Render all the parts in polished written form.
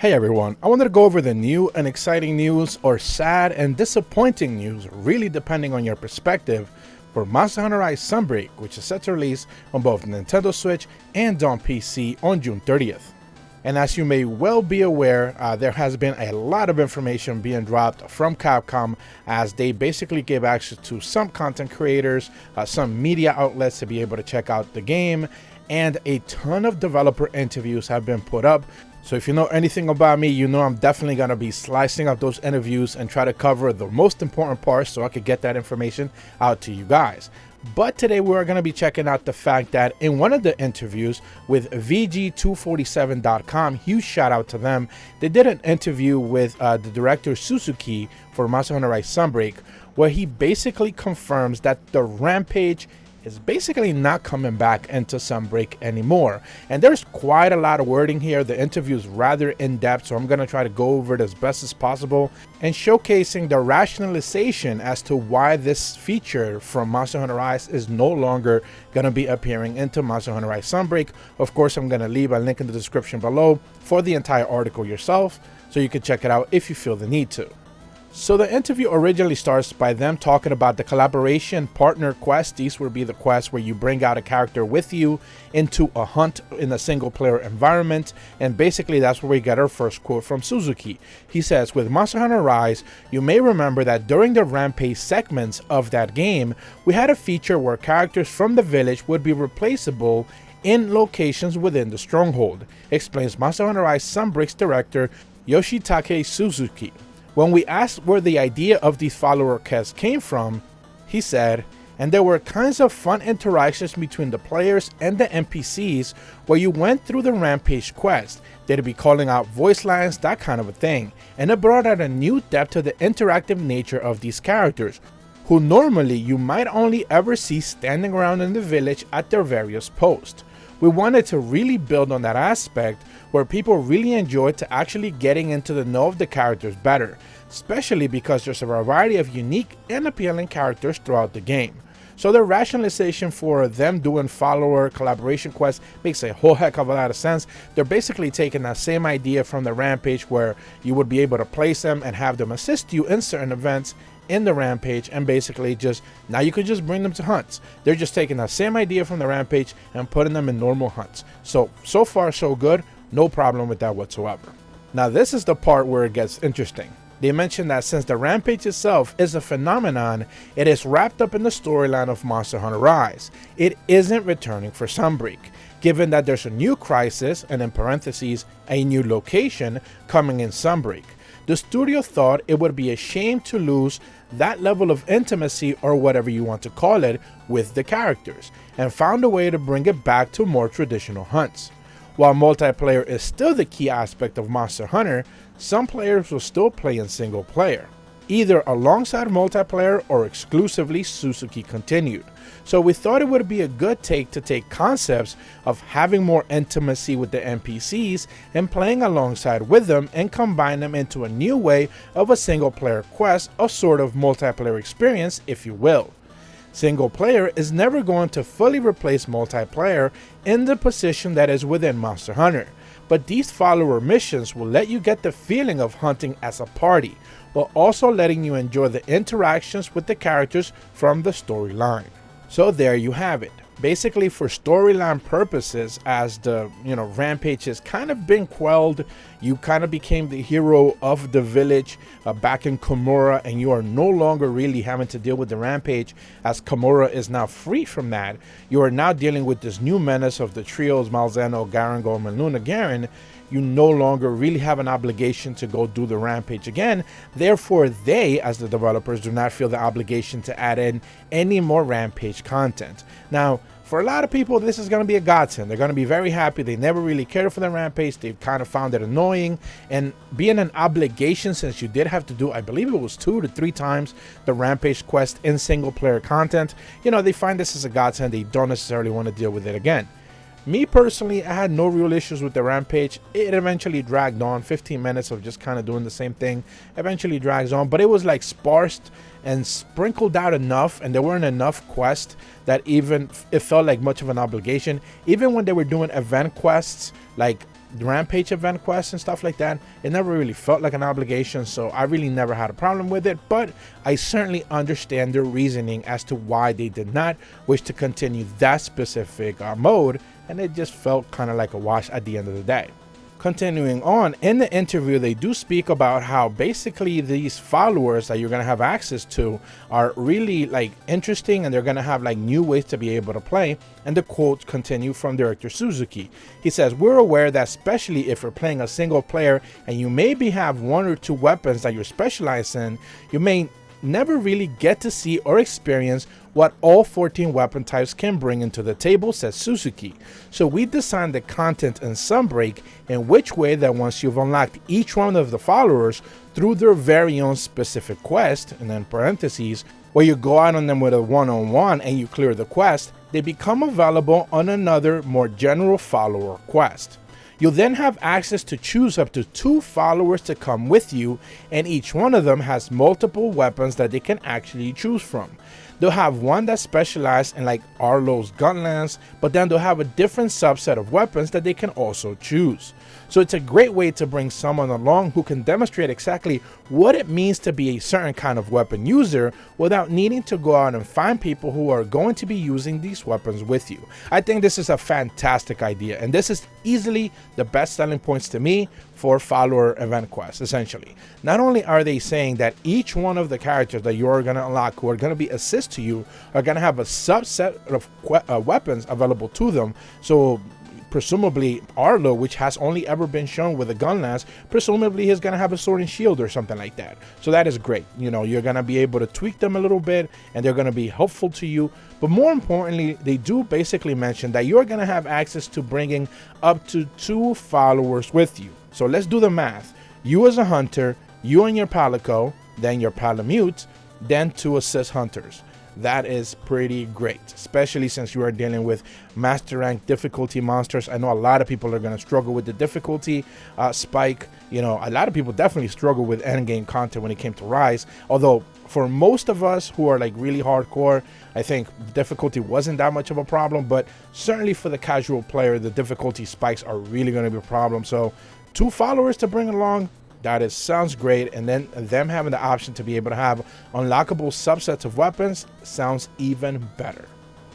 Hey everyone, I wanted to go over the new and exciting news, or sad and disappointing news, really depending on your perspective, for Monster Hunter Rise Sunbreak, which is set to release on both Nintendo Switch and on PC on June 30th. And as you may well be aware, there has been a lot of information being dropped from Capcom as they basically gave access to some content creators, some media outlets to be able to check out the game, and a ton of developer interviews have been put up. So if you know anything about me, you know I'm definitely going to be slicing up those interviews and try to cover the most important parts so I could get that information out to you guys. But today we're going to be checking out the fact that in one of the interviews with VG247.com, huge shout out to them, they did an interview with the director Suzuki for Monster Hunter Rise Sunbreak, where he basically confirms that the Rampage is basically not coming back into Sunbreak anymore. And there's quite a lot of wording here. The interview is rather in-depth, so I'm going to try to go over it as best as possible and showcasing the rationalization as to why this feature from Monster Hunter Rise is no longer going to be appearing into Monster Hunter Rise Sunbreak. Of course, I'm going to leave a link in the description below for the entire article yourself, so you can check it out if you feel the need to. So the interview originally starts by them talking about the collaboration partner quest. These will be the quests where you bring out a character with you into a hunt in a single player environment. And basically that's where we get our first quote from Suzuki. He says, with Monster Hunter Rise, you may remember that during the Rampage segments of that game, we had a feature where characters from the village would be replaceable in locations within the stronghold, explains Monster Hunter Rise Sunbreak's director Yoshitake Suzuki. When we asked where the idea of these follower quests came from, he said, and there were kinds of fun interactions between the players and the NPCs where you went through the Rampage quest. They'd be calling out voice lines, that kind of a thing. And it brought out a new depth to the interactive nature of these characters, who normally you might only ever see standing around in the village at their various posts. We wanted to really build on that aspect where people really enjoyed to actually getting into the know of the characters better, especially because there's a variety of unique and appealing characters throughout the game. So the rationalization for them doing follower collaboration quests makes a whole heck of a lot of sense. They're basically taking that same idea from the Rampage where you would be able to place them and have them assist you in certain events in the Rampage, and basically just now you could just bring them to hunts. They're just taking that same idea from the Rampage and putting them in normal hunts. So far so good, no problem with that whatsoever. Now this is the part where it gets interesting. They mentioned that since the Rampage itself is a phenomenon, it is wrapped up in the storyline of Monster Hunter Rise. It isn't returning for Sunbreak, given that there's a new crisis, and in parentheses, a new location coming in Sunbreak. The studio thought it would be a shame to lose that level of intimacy, or whatever you want to call it, with the characters, and found a way to bring it back to more traditional hunts. While multiplayer is still the key aspect of Monster Hunter, some players will still play in single player, either alongside multiplayer or exclusively, Suzuki continued. So we thought it would be a good take to take concepts of having more intimacy with the NPCs and playing alongside with them and combine them into a new way of a single player quest, a sort of multiplayer experience, if you will. Single player is never going to fully replace multiplayer in the position that is within Monster Hunter, but these follower missions will let you get the feeling of hunting as a party, while also letting you enjoy the interactions with the characters from the storyline. So there you have it. Basically, for storyline purposes, as the Rampage has kind of been quelled, you kind of became the hero of the village back in Komura, and you are no longer really having to deal with the Rampage, as Komura is now free from that. You are now dealing with this new menace of the trios Malzeno, Garangol, and Luna Garen. You no longer really have an obligation to go do the Rampage again. Therefore, they, as the developers, do not feel the obligation to add in any more Rampage content. Now, for a lot of people, this is going to be a godsend. They're going to be very happy. They never really cared for the Rampage. They've kind of found it annoying. And being an obligation, since you did have to do, I believe it was 2 to 3 times the Rampage quest in single player content, they find this as a godsend. They don't necessarily want to deal with it again. Me personally, I had no real issues with the Rampage. It eventually dragged on. 15 minutes of just kind of doing the same thing eventually drags on, but it was like sparse and sprinkled out enough, and there weren't enough quests that even it felt like much of an obligation. Even when they were doing event quests, like Rampage event quests and stuff like that, it never really felt like an obligation, so I really never had a problem with it, but I certainly understand their reasoning as to why they did not wish to continue that specific mode, and it just felt kind of like a wash at the end of the day. Continuing on, in the interview, they do speak about how basically these followers that you're going to have access to are really like interesting, and they're going to have like new ways to be able to play. And the quotes continue from director Suzuki. He says, "We're aware that especially if you're playing a single player and you maybe have one or two weapons that you're specialized in, you may never really get to see or experience what all 14 weapon types can bring into the table," says Suzuki. "So we designed the content in Sunbreak in which way that once you've unlocked each one of the followers through their very own specific quest," and then parentheses, "where you go out on them with a one-on-one and you clear the quest, they become available on another more general follower quest. You'll then have access to choose up to 2 followers to come with you, and each one of them has multiple weapons that they can actually choose from. They'll have one that's specialized in like Arlo's gunlance, but then they'll have a different subset of weapons that they can also choose. So it's a great way to bring someone along who can demonstrate exactly what it means to be a certain kind of weapon user without needing to go out and find people who are going to be using these weapons with you." I think this is a fantastic idea, and this is easily the best selling points to me for follower event quests. Essentially, not only are they saying that each one of the characters that you're going to unlock who are going to be assist to you are going to have a subset of weapons available to them. So presumably Arlo, which has only ever been shown with a gun lance, presumably he's going to have a sword and shield or something like that. So that is great. You know, you're going to be able to tweak them a little bit, and they're going to be helpful to you. But more importantly, they do basically mention that you're going to have access to bringing up to 2 followers with you. So let's do the math. You as a hunter, you and your Palico, then your Palamute, then 2 assist hunters. That is pretty great, especially since you are dealing with master rank difficulty monsters. I know a lot of people are going to struggle with the difficulty spike. You know, a lot of people definitely struggle with endgame content when it came to Rise. Although for most of us who are like really hardcore, I think difficulty wasn't that much of a problem. But certainly for the casual player, the difficulty spikes are really going to be a problem. So 2 followers to bring along, that sounds great, and then them having the option to be able to have unlockable subsets of weapons sounds even better.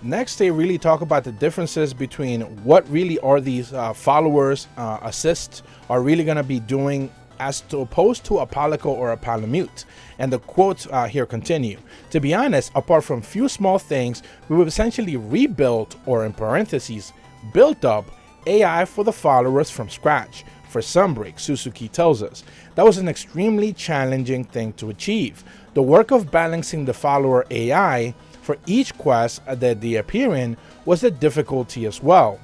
Next, they really talk about the differences between what really are these followers assists are really going to be doing as opposed to a Palico or a Palamute. And the quotes here continue. "To be honest, apart from few small things, we've essentially rebuilt, or in parentheses, built up AI for the followers from scratch. For Sunbreak," Suzuki tells us. "That was an extremely challenging thing to achieve. The work of balancing the follower AI for each quest that they appear in was the difficulty as well.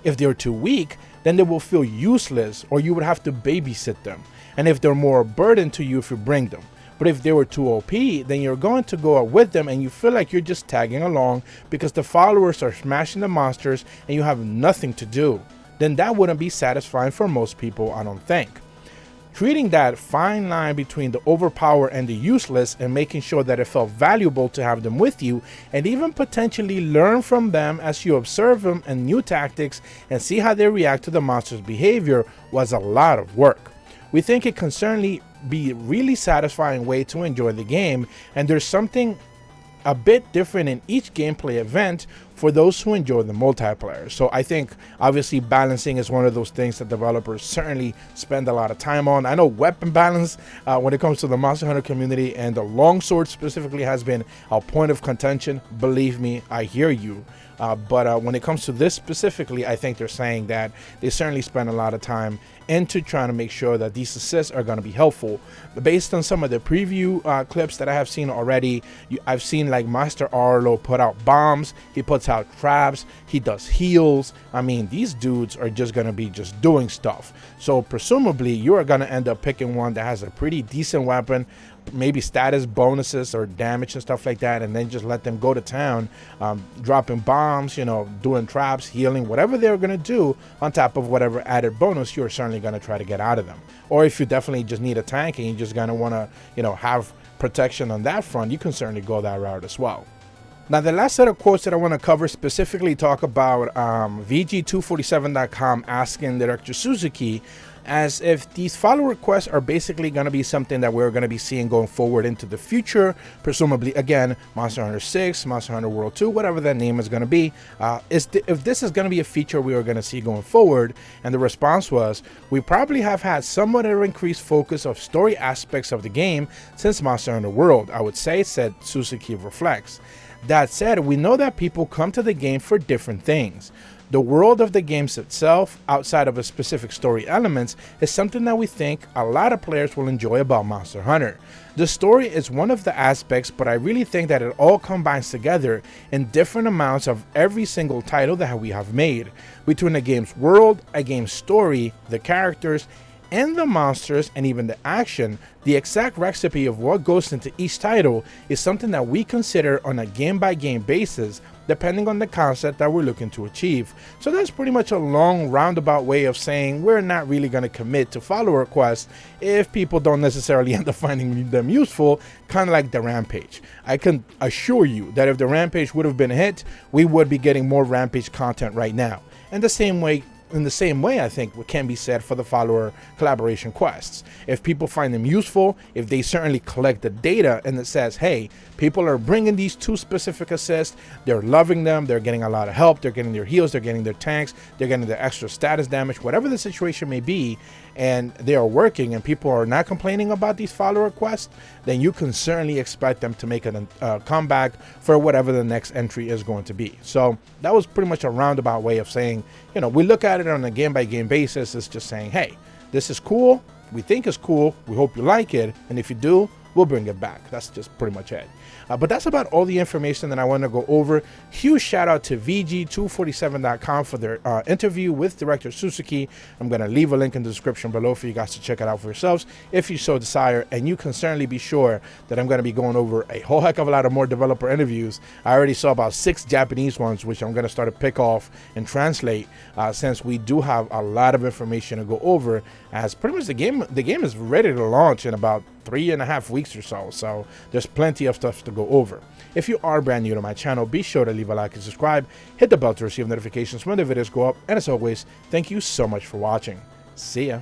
If they're too weak, then they will feel useless, or you would have to babysit them. And if they're more a burden to you if you bring them. But if they were too OP, then you're going to go out with them and you feel like you're just tagging along because the followers are smashing the monsters and you have nothing to do. Then that wouldn't be satisfying for most people, I don't think. Treating that fine line between the overpowered and the useless, and making sure that it felt valuable to have them with you, and even potentially learn from them as you observe them and new tactics and see how they react to the monster's behavior, was a lot of work. We think it can certainly be a really satisfying way to enjoy the game, and there's something a bit different in each gameplay event for those who enjoy the multiplayer. So I think obviously balancing is one of those things that developers certainly spend a lot of time on. I know weapon balance when it comes to the Monster Hunter community, and the longsword specifically, has been a point of contention. Believe me, I hear you. But when it comes to this specifically, I think they're saying that they certainly spend a lot of time into trying to make sure that these assists are going to be helpful. But based on some of the preview clips that I have seen already, I've seen like Master Arlo put out bombs, he puts out traps, he does heals. I mean, these dudes are just going to be just doing stuff. So presumably you are going to end up picking one that has a pretty decent weapon, maybe status bonuses or damage and stuff like that, and then just let them go to town, dropping bombs, you know, doing traps, healing, whatever they're going to do on top of whatever added bonus you're certainly going to try to get out of them. Or if you definitely just need a tank and you're just going to want to, you know, have protection on that front, you can certainly go that route as well. Now, the last set of quotes that I want to cover specifically talk about VG247.com asking Director Suzuki as if these follow requests are basically going to be something that we're going to be seeing going forward into the future, presumably, again, Monster Hunter 6, Monster Hunter World 2, whatever that name is going to be, if this is going to be a feature we are going to see going forward. And the response was, we probably have had somewhat of an increased focus of story aspects of the game since Monster Hunter World, I would say, said Suzuki Reflects. That said, we know that people come to the game for different things. The world of the games itself, outside of a specific story elements, is something that we think a lot of players will enjoy about Monster Hunter. The story is one of the aspects, but I really think that it all combines together in different amounts of every single title that we have made. Between the game's world, a game's story, the characters, and the monsters, and even the action, the exact recipe of what goes into each title is something that we consider on a game-by-game basis, depending on the concept that we're looking to achieve. So that's pretty much a long roundabout way of saying we're not really going to commit to follow requests if people don't necessarily end up finding them useful, kind of like the Rampage. I can assure you that if the Rampage would have been a hit, we would be getting more Rampage content right now. And in the same way, I think what can be said for the follower collaboration quests. If people find them useful, if they certainly collect the data and it says, hey, people are bringing these 2 specific assists, they're loving them, they're getting a lot of help, they're getting their heals, they're getting their tanks, they're getting their extra status damage, whatever the situation may be, and they are working and people are not complaining about these follower quests, then you can certainly expect them to make a comeback for whatever the next entry is going to be. So that was pretty much a roundabout way of saying, you know, we look at it on a game-by-game basis. It's just saying, hey, this is cool, we think it's cool, we hope you like it, and if you do, we'll bring it back. That's just pretty much it. But that's about all the information that I want to go over. Huge shout out to VG247.com for their interview with Director Suzuki. I'm going to leave a link in the description below for you guys to check it out for yourselves if you so desire. And you can certainly be sure that I'm going to be going over a whole heck of a lot of more developer interviews. I already saw about 6 Japanese ones, which I'm going to start to pick off and translate since we do have a lot of information to go over, as pretty much the game is ready to launch in about 3.5 weeks or so. So there's plenty of stuff to go over. If you are brand new to my channel, be sure to leave a like and subscribe, hit the bell to receive notifications when the videos go up, and as always, thank you so much for watching. See ya.